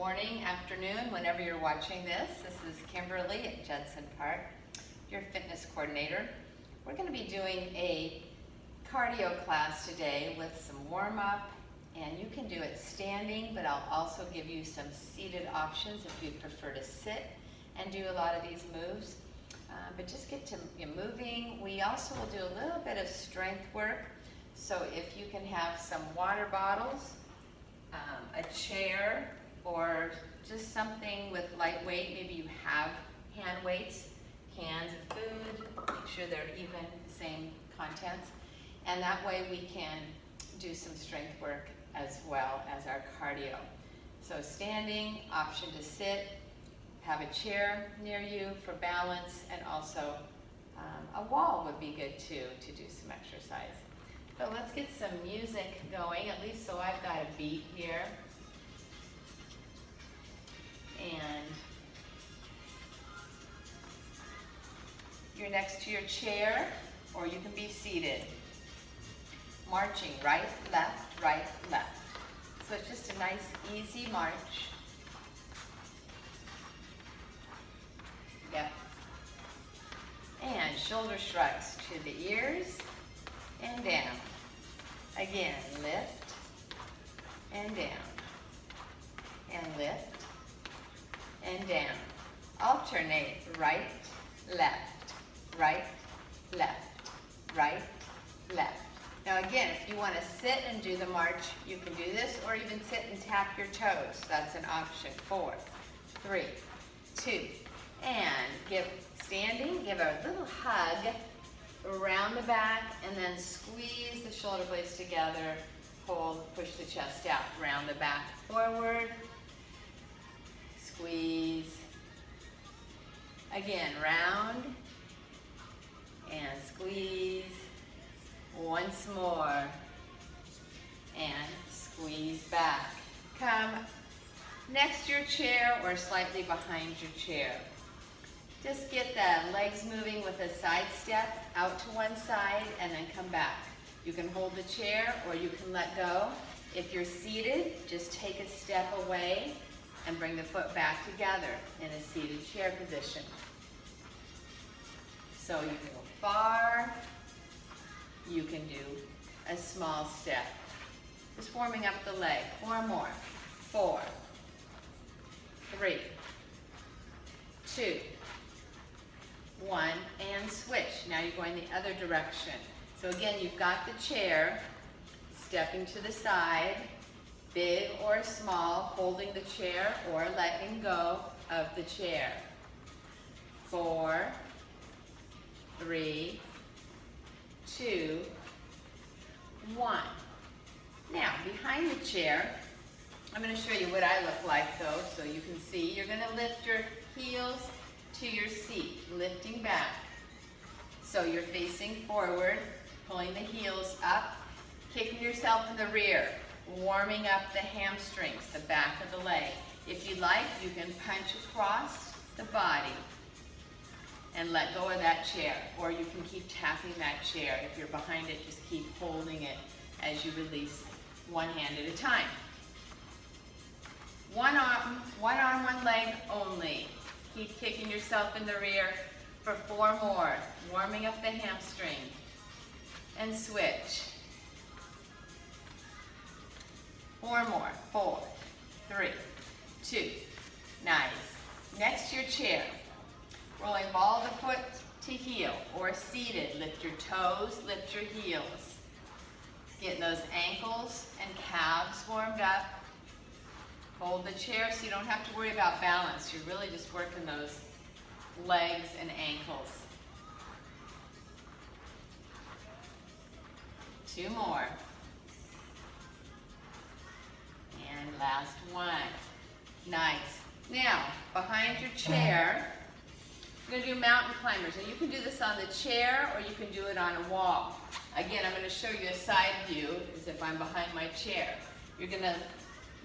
morning, afternoon, whenever you're watching this. This is Kimberly at Judson Park, your fitness coordinator. We're going to be doing a cardio class today with some warm-up, and you can do it standing, but I'll also give you some seated options if you'd prefer to sit and do a lot of these moves. But just get to moving. We also will do a little bit of strength work. So if you can have some water bottles, a chair, or just something with light weight. Maybe you have hand weights, cans of food, make sure they're even, same contents. And that way we can do some strength work as well as our cardio. So standing, option to sit, have a chair near you for balance, and also a wall would be good too to do some exercise. So let's get some music going, at least so I've got a beat here. And you're next to your chair, or you can be seated. Marching right, left, right, left. So it's just a nice, easy march. Yep. And shoulder shrugs to the ears and down. Again, lift and down. And lift and down. Alternate right, left, right, left, right, left. Now again, if you want to sit and do the march, you can do this, or even sit and tap your toes. That's an option. 4, 3, 2, and standing, give a little hug around the back, and then squeeze the shoulder blades together, hold, push the chest out, round the back forward, squeeze, again, round, and squeeze, once more, and squeeze back. Come next to your chair or slightly behind your chair. Just get the legs moving with a side step out to one side and then come back. You can hold the chair or you can let go. If you're seated, just take a step away and bring the foot back together in a seated chair position. So you can go far, you can do a small step. Just warming up the leg. 4 more. 4, 3, 2, 1, and switch. Now you're going the other direction. So again, you've got the chair, stepping to the side, big or small, holding the chair or letting go of the chair. 4, 3, 2, 1. Now, behind the chair, I'm going to show you what I look like though, so you can see. You're going to lift your heels to your seat, lifting back. So you're facing forward, pulling the heels up, kicking yourself in the rear, warming up the hamstrings, the back of the leg. If you like, you can punch across the body and let go of that chair, or you can keep tapping that chair. If you're behind it, just keep holding it as you release one hand at a time. One arm, one leg only. Keep kicking yourself in the rear for 4 more, warming up the hamstring, and switch. 4 more. 4, 3, 2, nice. Next to your chair, rolling ball of the foot to heel, or seated. Lift your toes, lift your heels. Getting those ankles and calves warmed up. Hold the chair so you don't have to worry about balance. You're really just working those legs and ankles. 2 more. And last one. Nice. Now, behind your chair, you're going to do mountain climbers. And you can do this on the chair or you can do it on a wall. Again, I'm going to show you a side view as if I'm behind my chair. You're going to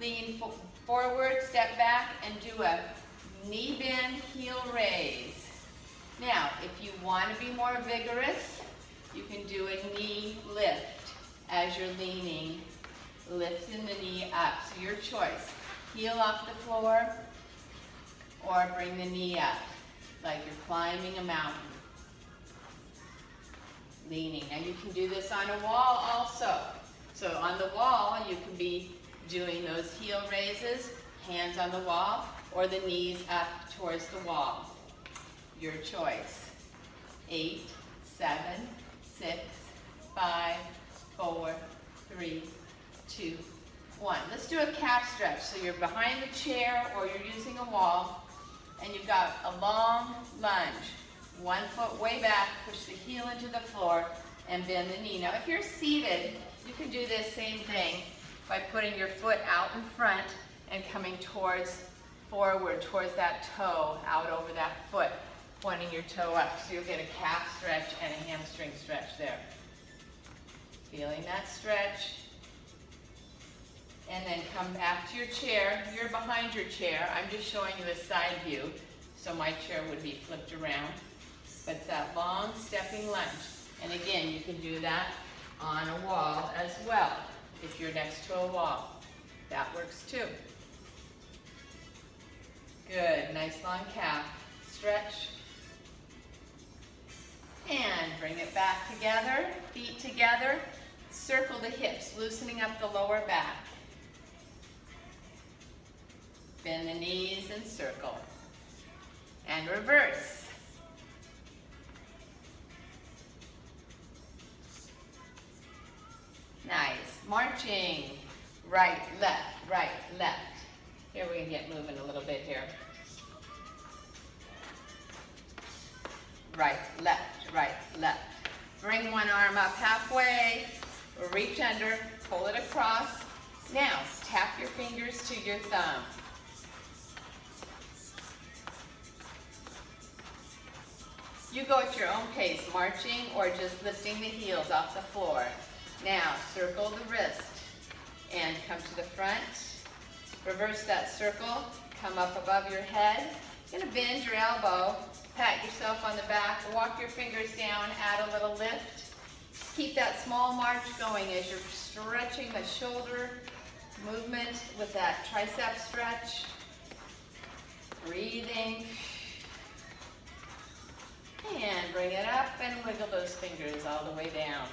lean forward, step back, and do a knee bend, heel raise. Now, if you want to be more vigorous, you can do a knee lift as you're leaning, lifting the knee up. So your choice. heel off the floor, or bring the knee up, like you're climbing a mountain. Leaning. Now you can do this on a wall also. So on the wall, you can be doing those heel raises, hands on the wall, or the knees up towards the wall. Your choice. 8, 7, 6, 5, 4, 3, 2, 1. Let's do a calf stretch. So you're behind the chair or you're using a wall, and you've got a long lunge. 1 foot way back, push the heel into the floor, and bend the knee. Now if you're seated, you can do this same thing by putting your foot out in front and coming forward towards that toe, out over that foot, pointing your toe up. So you'll get a calf stretch and a hamstring stretch there. Feeling that stretch. And then come back to your chair. You're behind your chair. I'm just showing you a side view, so my chair would be flipped around. But it's that long stepping lunge. And again, you can do that on a wall as well, if you're next to a wall. That works too. Good, nice long calf stretch. And bring it back together, feet together. Circle the hips, loosening up the lower back. Bend the knees and circle. And reverse. Nice. Marching. Right, left, right, left. Here we can get moving a little bit here. Right, left, right, left. Bring one arm up halfway, reach under, pull it across. Now, tap your fingers to your thumb. You go at your own pace, marching or just lifting the heels off the floor. Now, circle the wrist and come to the front. Reverse that circle, come up above your head. You're gonna bend your elbow, pat yourself on the back, walk your fingers down, add a little lift. Just keep that small march going as you're stretching the shoulder movement with that tricep stretch. Breathing. And bring it up and wiggle those fingers all the way down.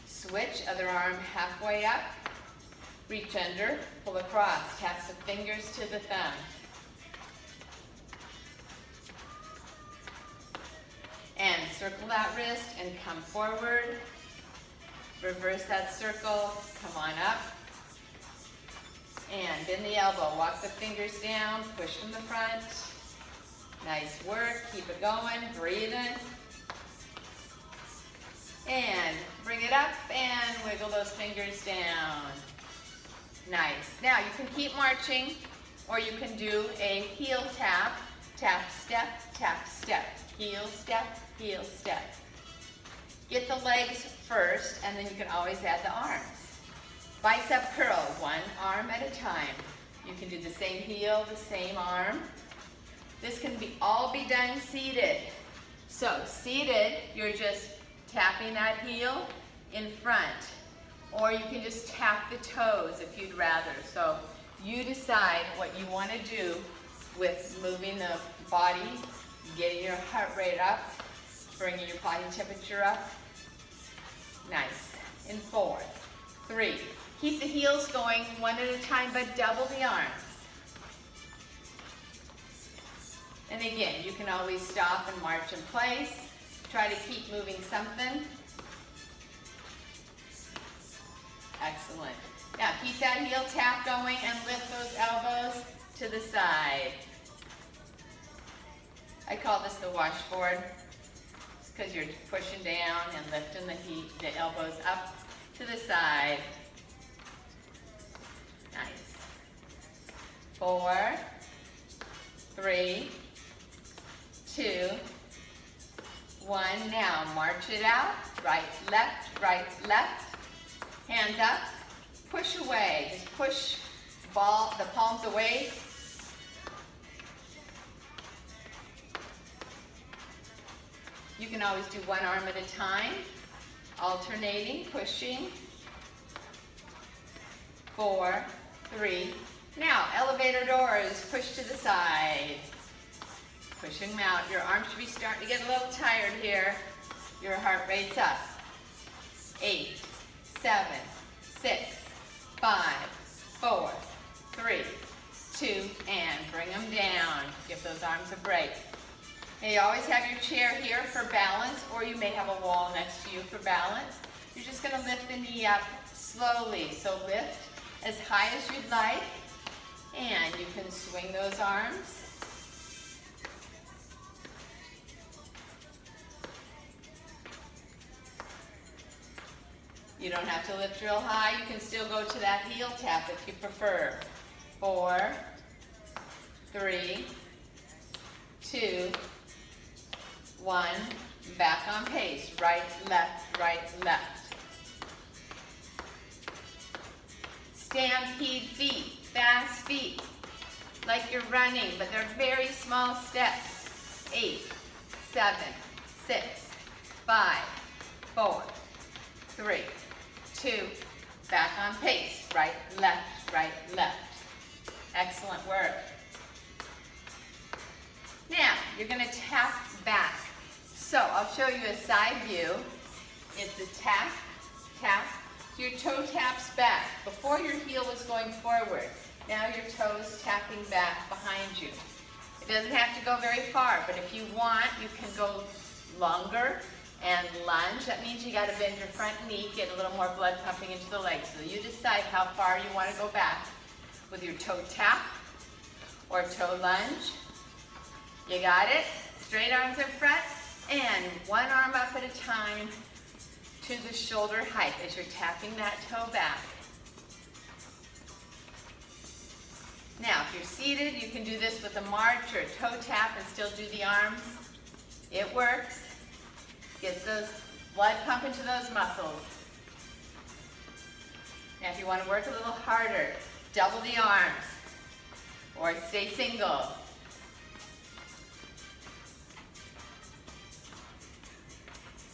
Switch, other arm halfway up. Reach under, pull across, tap the fingers to the thumb. And circle that wrist and come forward. Reverse that circle, come on up. And bend the elbow, walk the fingers down, push from the front. Nice work, keep it going, breathe in. And bring it up and wiggle those fingers down. Nice. Now you can keep marching, or you can do a heel tap. Tap, step, heel, step. Get the legs first, and then you can always add the arms. Bicep curl, one arm at a time. You can do the same heel, the same arm. This can all be done seated. So seated, you're just tapping that heel in front. Or you can just tap the toes if you'd rather. So you decide what you want to do with moving the body, getting your heart rate up, bringing your body temperature up. Nice. In 4, 3. Keep the heels going one at a time, but double the arms. And again, you can always stop and march in place. Try to keep moving something. Excellent. Now keep that heel tap going and lift those elbows to the side. I call this the washboard. It's because you're pushing down and lifting the elbows up to the side. Nice. 4, 3, 2, 1. Now march it out. Right, left, left. Hands up. Push away. Just push the palms away. You can always do one arm at a time, alternating, pushing. 4, 3, Now, elevator doors, push to the side. Pushing them out. Your arms should be starting to get a little tired here. Your heart rate's up. 8, 7, 6, 5, 4, 3, 2, and bring them down. Give those arms a break. Now you always have your chair here for balance, or you may have a wall next to you for balance. You're just going to lift the knee up slowly. So lift as high as you'd like, and you can swing those arms. You don't have to lift real high. You can still go to that heel tap if you prefer. 4, 3, 2, 1. Back on pace. Right, left, left. Stampede feet, fast feet, like you're running, but they're very small steps. 8, 7, 6, 5, 4, 3, 2, back on pace. Right, left, left. Excellent work. Now, you're going to tap back. So, I'll show you a side view. It's a tap, tap. So your toe taps back. Before your heel is going forward. Now your toes tapping back behind you. It doesn't have to go very far, but if you want, you can go longer and lunge. That means you got to bend your front knee, get a little more blood pumping into the legs. So you decide how far you want to go back with your toe tap or toe lunge. You got it? Straight arms in front and one arm up at a time to the shoulder height as you're tapping that toe back. Now, if you're seated, you can do this with a march or a toe tap and still do the arms. It works. Gets those blood pumping to those muscles. Now, if you want to work a little harder, double the arms or stay single.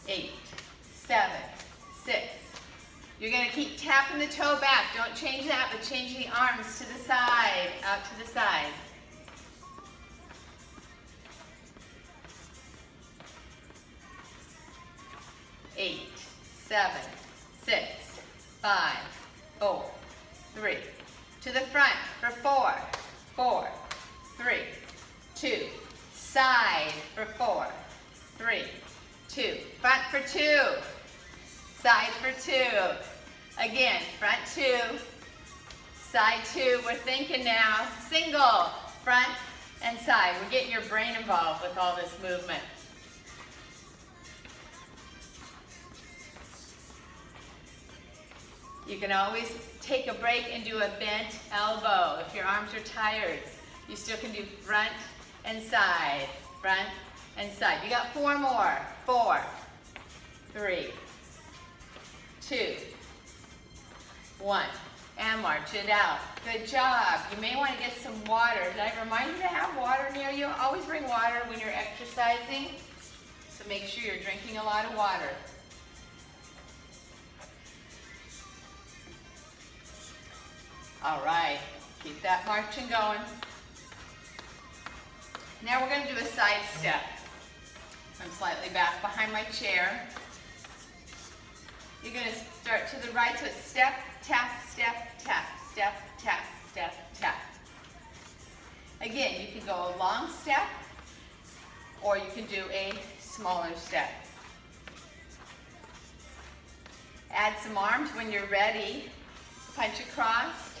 8, 7, 6. You're going to keep tapping the toe back. Don't change that, but change the arms to the side, out to the side. 8, 7, 6, 5, 4, 3. To the front for 4, 4, 3, 2. Side for 4, 3, 2. Front for 2. Side for 2. Again, front 2, side 2. We're thinking now, single, front and side. We're getting your brain involved with all this movement. You can always take a break and do a bent elbow. If your arms are tired, you still can do front and side, front and side. You got 4 more. 4, 3, 2, 1. And march it out. Good job. You may want to get some water. Did I remind you to have water near you? Always bring water when you're exercising. So make sure you're drinking a lot of water. All right. Keep that marching going. Now we're going to do a side step. I'm slightly back behind my chair. You're going to start to the right, so it's step, tap, step, tap, step, tap, step, tap. Again, you can go a long step, or you can do a smaller step. Add some arms when you're ready. Punch across.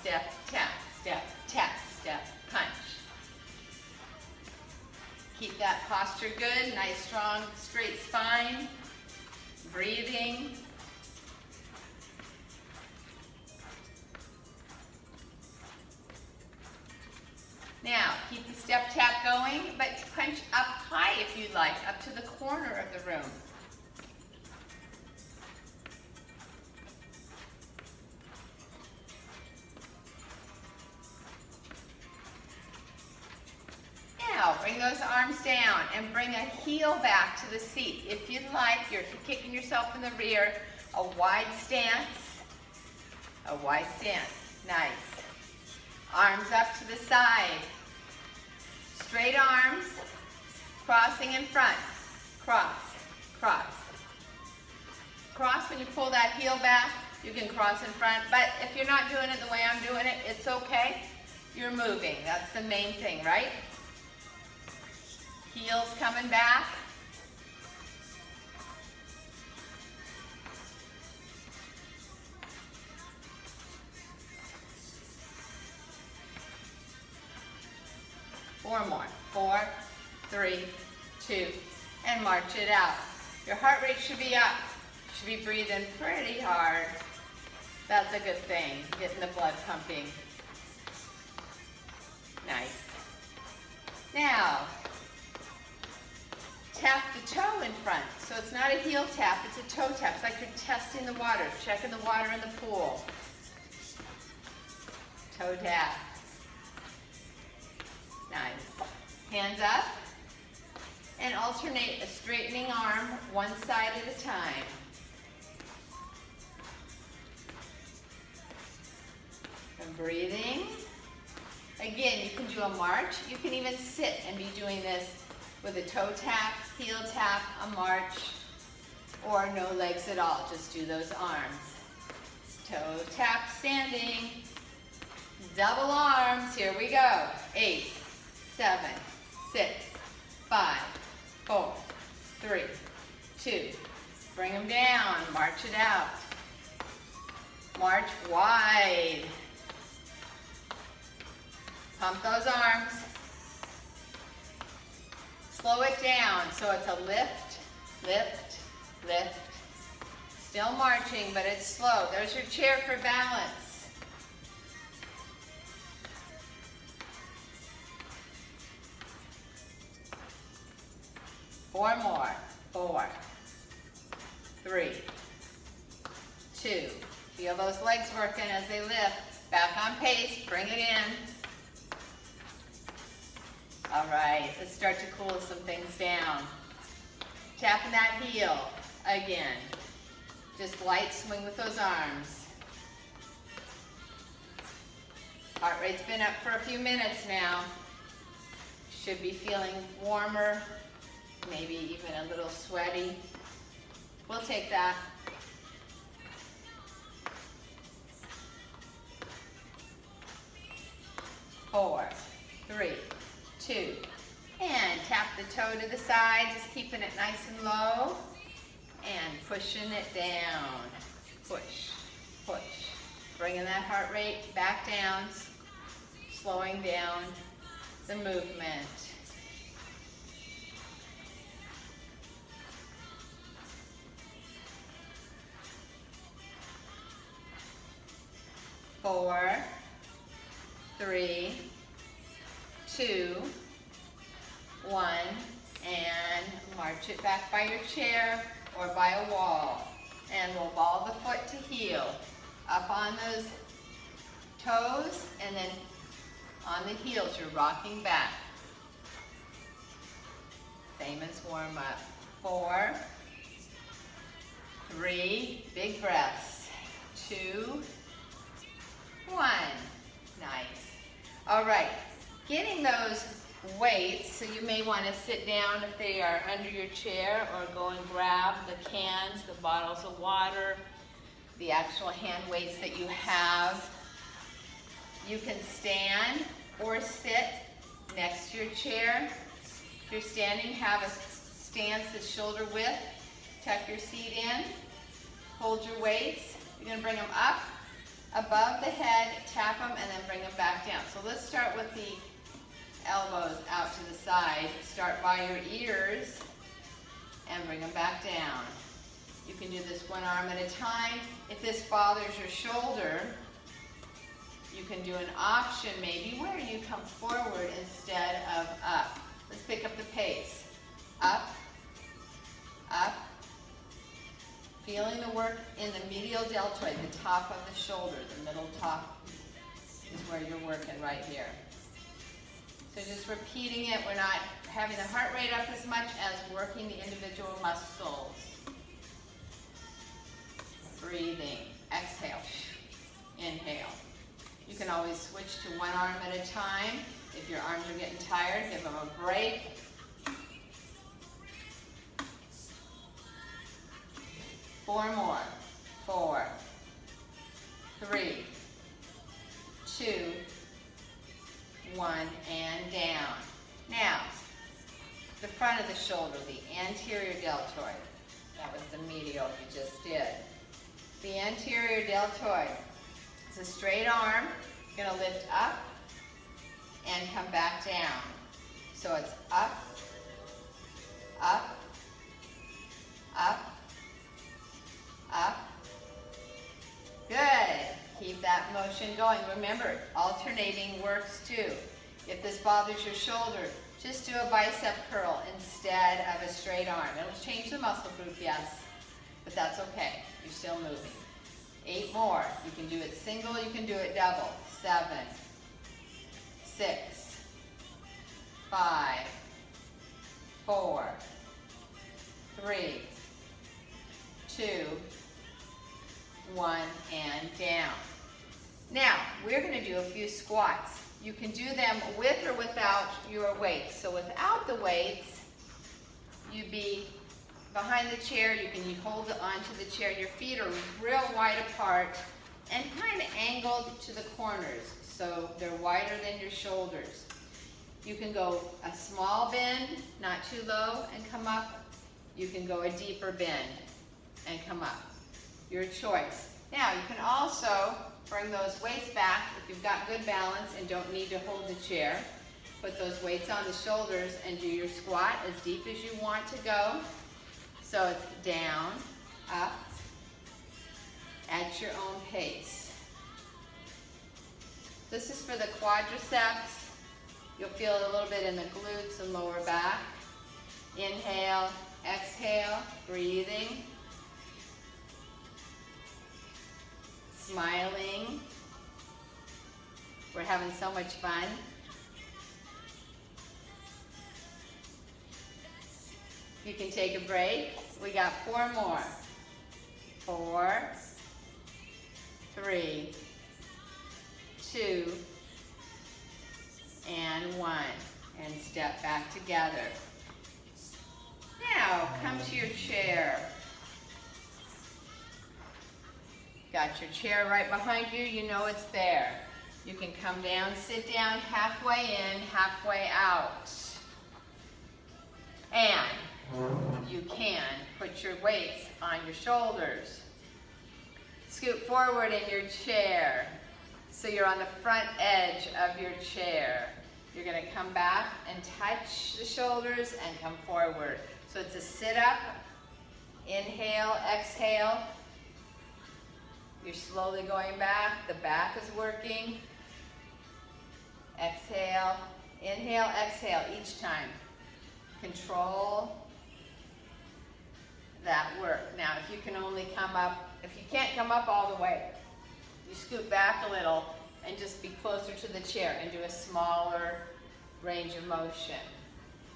Step, tap, step, punch. Keep that posture good, nice, strong, straight spine. Breathing. Now, keep the step tap going, but punch up high if you'd like, up to the corner of the room. Now, bring those arms down and bring a heel back to the seat. If you'd like, you're kicking yourself in the rear, a wide stance. A wide stance. Nice. Arms up to the side. Straight arms, crossing in front. Cross, cross. Cross when you pull that heel back. You can cross in front, but if you're not doing it the way I'm doing it, it's okay. You're moving. That's the main thing, right? Heels coming back. Four more. 4, 3, 2, and march it out. Your heart rate should be up. You should be breathing pretty hard. That's a good thing, getting the blood pumping. Nice. Now, tap the toe in front. So it's not a heel tap, it's a toe tap. It's like you're testing the water, checking the water in the pool. Toe tap. Nice. Hands up. And alternate a straightening arm one side at a time. And breathing. Again, you can do a march. You can even sit and be doing this with a toe tap, heel tap, a march, or no legs at all. Just do those arms. Toe tap standing. Double arms. Here we go. 8, 7, 6, 5, 4, 3, 2. Bring them down. March it out. March wide. Pump those arms. Slow it down so it's a lift, lift, lift. Still marching, but it's slow. There's your chair for balance. Four more. 4, 3, 2. Feel those legs working as they lift. Back on pace. Bring it in. All right, let's start to cool some things down. Tapping that heel again. Just light swing with those arms. Heart rate's been up for a few minutes now. Should be feeling warmer, maybe even a little sweaty. We'll take that. Four, 3, 2, and tap the toe to the side, just keeping it nice and low, and pushing it down. Push, push. Bringing that heart rate back down, slowing down the movement. Four, 3, 2, 1, and march it back by your chair or by a wall. And we'll ball the foot to heel. Up on those toes, and then on the heels, you're rocking back. Same as warm up. 4, 3, big breaths. 2, 1. Nice. All right. Getting those weights, so you may want to sit down if they are under your chair, or go and grab the cans, the bottles of water, the actual hand weights that you have. You can stand or sit next to your chair. If you're standing, have a stance that's shoulder width. Tuck your seat in. Hold your weights. You're going to bring them up above the head, tap them, and then bring them back down. So let's start with the elbows out to the side. Start by your ears and bring them back down. You can do this one arm at a time. If this bothers your shoulder, you can do an option maybe where you come forward instead of up. Let's pick up the pace. Up, up. Feeling the work in the medial deltoid, the top of the shoulder, the middle top is where you're working right here. So just repeating it, we're not having the heart rate up as much as working the individual muscles. Breathing, exhale, inhale, always switch to one arm at a time. If your arms are getting tired, give them a break. Four more. 4, 3, 2, 1, and down. Now, the front of the shoulder, the anterior deltoid. That was the medial you just did. The anterior deltoid is a straight arm. You're going to lift up and come back down. So it's up, up, up, up. Good. Keep that motion going. Remember, alternating works too. If this bothers your shoulder, just do a bicep curl instead of a straight arm. It'll change the muscle group, yes, but that's okay. You're still moving. 8 more. You can do it single, you can do it double. 7, 6, 5, 4, 3, 2, 1, and down. Now, we're going to do a few squats. You can do them with or without your weights. So without the weights, you'd be behind the chair. You can hold onto the chair. Your feet are real wide apart and kind of angled to the corners, so they're wider than your shoulders. You can go a small bend, not too low, and come up. You can go a deeper bend and come up. Your choice. Now, you can also bring those weights back if you've got good balance and don't need to hold the chair. Put those weights on the shoulders and do your squat as deep as you want to go. So it's down, up, at your own pace. This is for the quadriceps. You'll feel it a little bit in the glutes and lower back. Inhale, exhale, breathing. Smiling. We're having so much fun. You can take a break. We got 4 more. 4, 3, 2, and 1. And step back together. Now, come to your chair. Got your chair right behind you, you know it's there. You can come down, sit down, halfway in, halfway out. And you can put your weights on your shoulders. Scoot forward in your chair so you're on the front edge of your chair. You're going to come back and touch the shoulders and come forward. So it's a sit-up, inhale, exhale. You're slowly going back. The back is working. Exhale, inhale, exhale each time. Control that work. Now, if you can only come up, if you can't come up all the way, you scoot back a little and just be closer to the chair and do a smaller range of motion.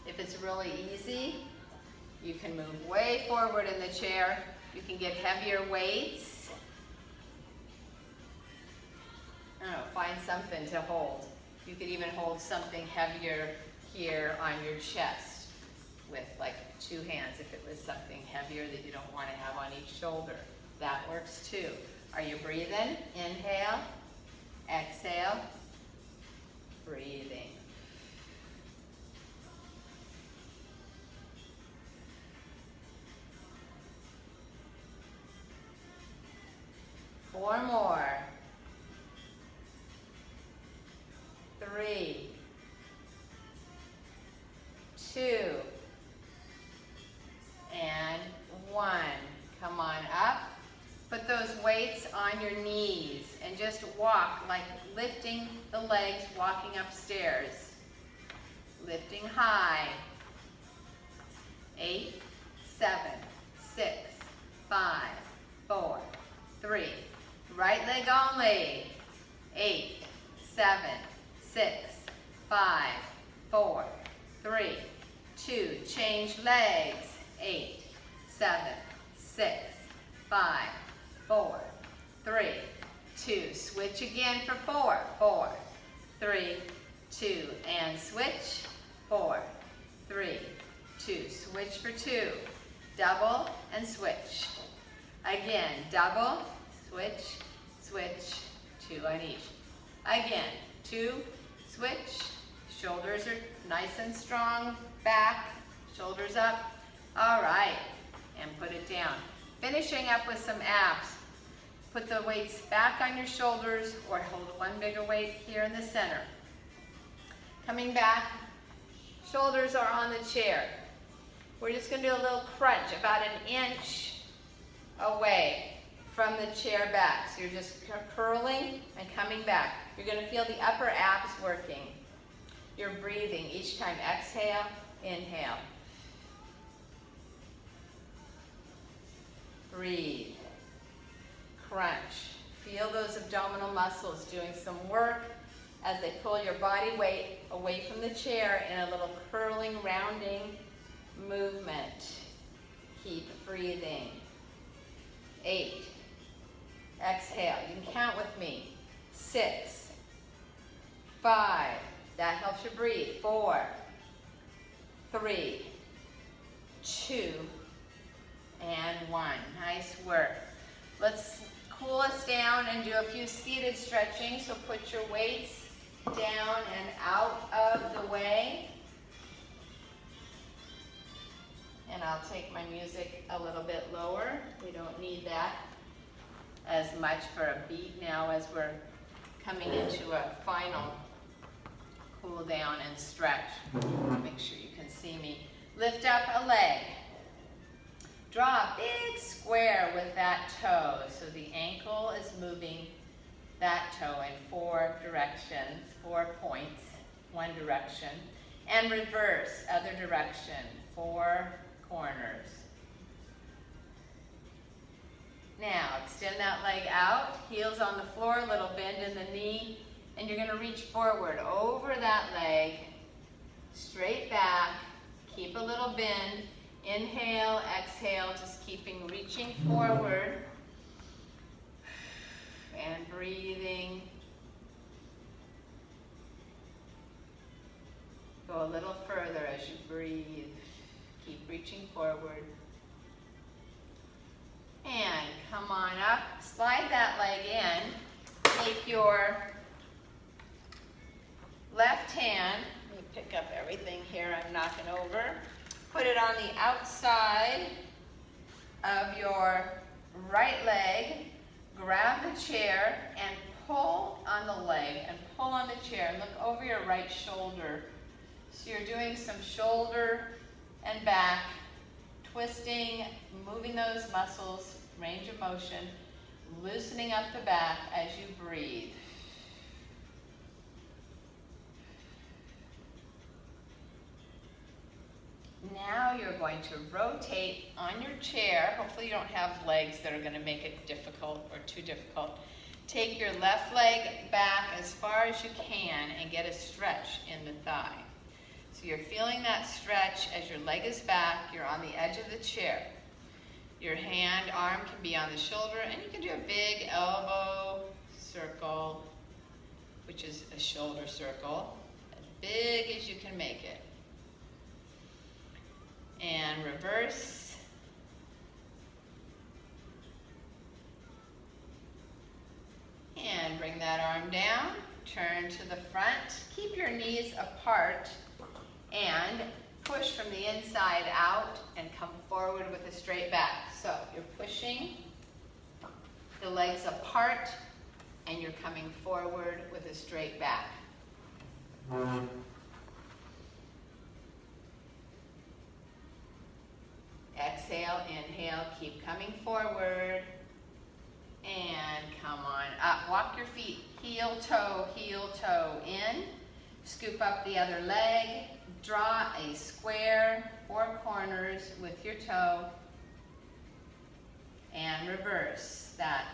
If it's really easy, you can move way forward in the chair. You can get heavier weights. I don't know, find something to hold. You could even hold something heavier here on your chest with like 2 hands if it was something heavier that you don't want to have on each shoulder. That works too. Are you breathing? Inhale, exhale, breathing. Four more. 3, 2, and 1. Come on up. Put those weights on your knees and just walk like lifting the legs, walking upstairs. Lifting high. 8, 7, 6, 5, 4, 3. Right leg only. 8, 7, 6, 5, 4, 3, 2. Change legs. 8, 7, 6, 5, 4, 3, 2. 2. Switch again for 4. 4, 3, 2. And switch. 4, 3, 2. Switch for 2. Double and switch. Again, double, switch, switch, 2 on each. Again, 2, switch. Shoulders are nice and strong. Back, shoulders up. All right, and put it down. Finishing up with some abs. Put the weights back on your shoulders or hold one bigger weight here in the center. Coming back, shoulders are on the chair. We're just going to do a little crunch, about an inch away from the chair back. So you're just curling and coming back. You're going to feel the upper abs working. You're breathing each time. Exhale, inhale. Breathe. Crunch. Feel those abdominal muscles doing some work as they pull your body weight away from the chair in a little curling, rounding movement. Keep breathing. 8. Exhale. You can count with me. 6. 5. That helps you breathe. 4. 3. 2. And 1. Nice work. Let's cool us down and do a few seated stretching. So put your weights down and out of the way. And I'll take my music a little bit lower. We don't need that as much for a beat now as we're coming into a final cool down and stretch. Make sure you can see me. Lift up a leg. Draw a big square with that toe. So the ankle is moving that toe in 4 directions, 4 points, 1 direction. And reverse, other direction, 4 corners. Now, extend that leg out, heels on the floor, little bend in the knee, and you're going to reach forward over that leg, straight back, keep a little bend, inhale, exhale, just reaching forward, and breathing. Go a little further as you breathe. Keep reaching forward. And come on up. Slide that leg in. Take your left hand. Let me pick up everything here I'm knocking over. Put it on the outside of your right leg. Grab the chair and pull on the leg and pull on the chair. Look over your right shoulder. So you're doing some shoulder and back, twisting, moving those muscles, range of motion, loosening up the back as you breathe. Now you're going to rotate on your chair. Hopefully you don't have legs that are going to make it difficult or too difficult. Take your left leg back as far as you can and get a stretch in the thigh. So you're feeling that stretch as your leg is back, you're on the edge of the chair. Your arm can be on the shoulder, and you can do a big elbow circle, which is a shoulder circle, as big as you can make it. And reverse. And bring that arm down, turn to the front, keep your knees apart, and push from the inside out and come forward with a straight back. So you're pushing the legs apart and you're coming forward with a straight back. Exhale, inhale, keep coming forward. And come on up. Walk your feet heel toe in. Scoop up the other leg. Draw a square, 4 corners with your toe. And reverse that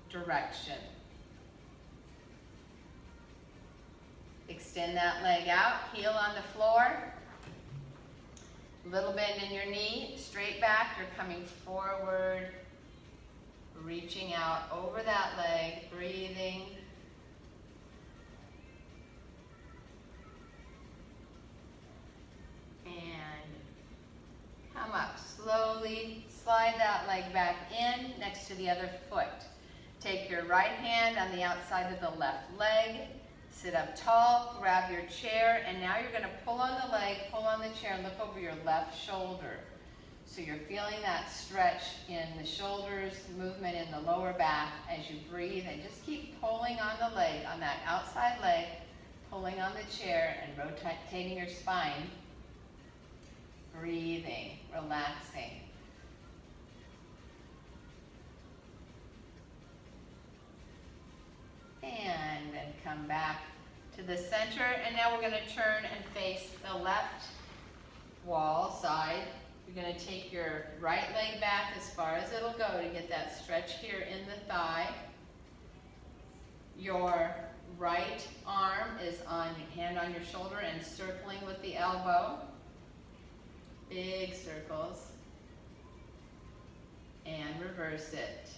direction. Extend that leg out, heel on the floor. Little bend in your knee, straight back, you're coming forward, reaching out over that leg, breathing. And come up slowly, slide that leg back in next to the other foot. Take your right hand on the outside of the left leg, sit up tall, grab your chair, and now you're gonna pull on the leg, pull on the chair, and look over your left shoulder. So you're feeling that stretch in the shoulders, movement in the lower back as you breathe, and just keep pulling on the leg, on that outside leg, pulling on the chair and rotating your spine. Breathing, relaxing. And then come back to the center, and now we're going to turn and face the left wall side. You're going to take your right leg back as far as it'll go to get that stretch here in the thigh. Your right arm is hand on your shoulder and circling with the elbow. Big circles. And reverse it.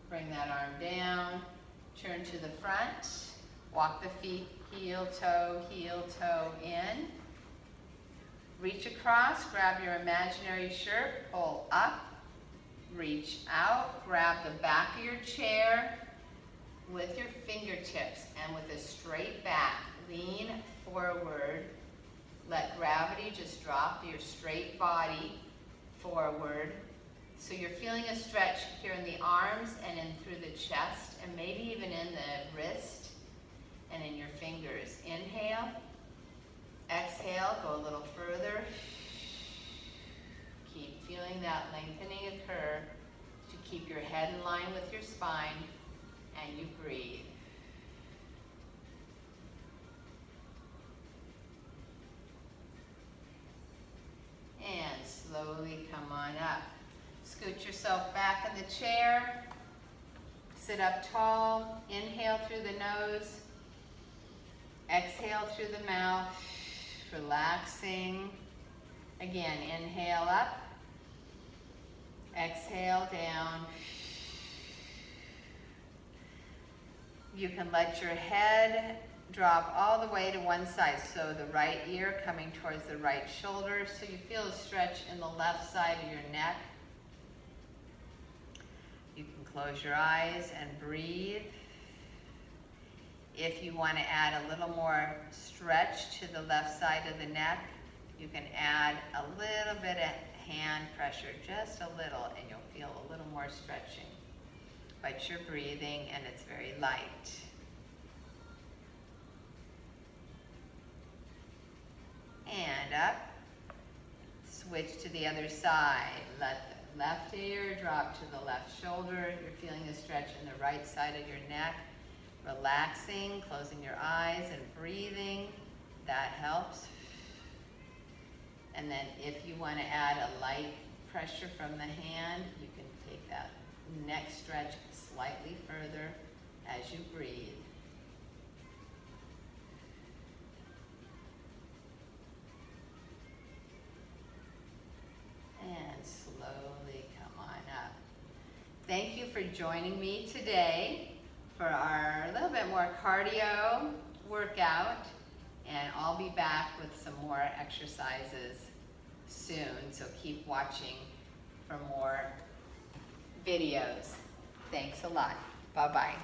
Bring that arm down, turn to the front, walk the feet heel, toe in. Reach across, grab your imaginary shirt, pull up, reach out, grab the back of your chair with your fingertips and with a straight back, lean forward. Let gravity just drop your straight body forward. So you're feeling a stretch here in the arms and in through the chest and maybe even in the wrist and in your fingers. Inhale, exhale, go a little further. Keep feeling that lengthening occur to keep your head in line with your spine, and you breathe. And slowly come on up. Scoot yourself back in the chair. Sit up tall. Inhale through the nose. Exhale through the mouth. Relaxing. Again, inhale up. Exhale down. You can let your head drop all the way to one side, so the right ear coming towards the right shoulder, so you feel a stretch in the left side of your neck. You can close your eyes and breathe. If you want to add a little more stretch to the left side of the neck, you can add a little bit of hand pressure, just a little, and you'll feel a little more stretching. But you're breathing and it's very light. And up. Switch to the other side. Let the left ear drop to the left shoulder. You're feeling a stretch in the right side of your neck. Relaxing, closing your eyes and breathing. That helps. And then if you want to add a light pressure from the hand, you can take that neck stretch slightly further as you breathe. And slowly come on up. Thank you for joining me today for our little bit more cardio workout, and I'll be back with some more exercises soon, so keep watching for more videos. Thanks a lot. Bye-bye.